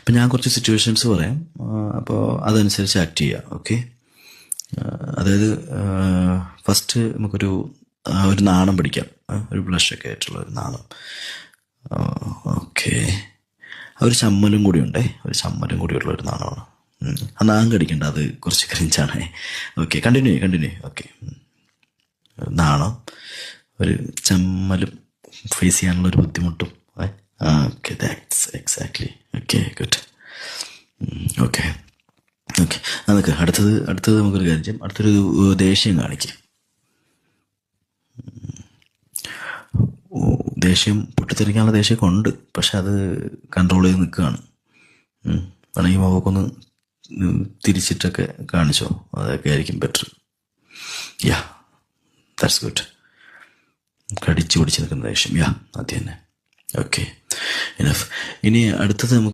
അപ്പം ഞാൻ കുറച്ച് സിറ്റുവേഷൻസ് പറയാം, അപ്പോൾ അതനുസരിച്ച് ആക്ട് ചെയ്യുക. ഓക്കെ? അതായത് ഫസ്റ്റ് നമുക്കൊരു ഒരു നാണം പഠിക്കാം, ഒരു ബ്ലഷൊക്കെ ആയിട്ടുള്ള ഒരു നാണം. ഓക്കെ, ഒരു ചമ്മലും കൂടി ഉണ്ടേ, ഒരു ചമ്മലും കൂടിയുള്ള ഒരു നാണമാണ്. ആ നാം കടിക്കണ്ട, അത് കുറച്ച് ക്രിഞ്ചാണേ. Okay, continue. ഓക്കെ, നാണം, ഒരു ചമ്മലും ഫേസ് ചെയ്യാനുള്ള ഒരു ബുദ്ധിമുട്ടും. Okay, that's exactly. Okay, good. Okay, നമുക്ക് അടുത്തത് നമുക്കൊരു കാര്യം ചെയ്യാം. അടുത്തൊരു ദേഷ്യം കാണിക്കും. ദേഷ്യം പൊട്ടിത്തെറിക്കാനുള്ള ദേഷ്യമൊക്കെ ഉണ്ട്, പക്ഷെ അത് കൺട്രോൾ ചെയ്ത് നിൽക്കുകയാണ്. വേണമെങ്കിൽ മുഖമൊക്കെ തിരിച്ചിട്ടൊക്കെ കാണിച്ചോ, അതൊക്കെ ആയിരിക്കും ബെറ്റർ. Yeah, that's good. കടിച്ചു പിടിച്ച് നിൽക്കുന്ന ദേഷ്യം, യാ, അത് തന്നെ. Okay, enough. ഇനി അടുത്തത് നമുക്ക്